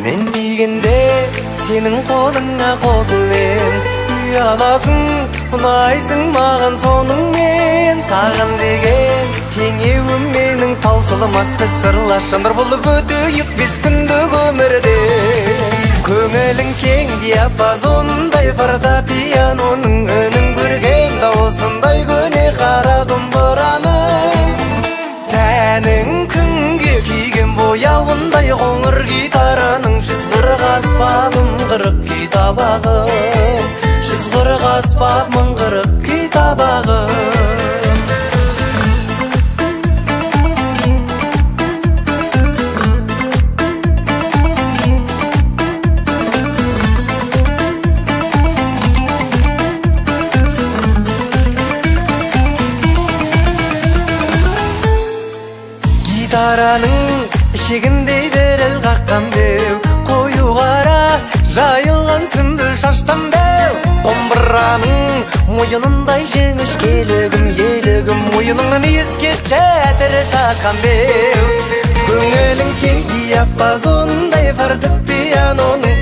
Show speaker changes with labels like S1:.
S1: Мен дегенде сенің қолыңа қолмен ұяласың, ұнайсың маған соныңмен. Саған деген теңеуім менің таусылмас біз сырлас жандар болып өтейік бес күндік өмірде. Көңілің кең диапазондай фортепианоның үнін көргем дауысындай көне қара домбыраның. Тәнің күнге күйген бояуындай қоңыр гитараның 140 аспабым 40 күй табағым, 140 аспабым 40 күй табағым. Гитараның ішегіндей діріл қаққан беу, қою қара жайылған сүмбіл шаштан беу. Домбыраның мойынындай жеңіш келігім, елігім мойыныңнан ескерткіше әтірі шашқан беу. Көңілің кең диапазондай фортепианоның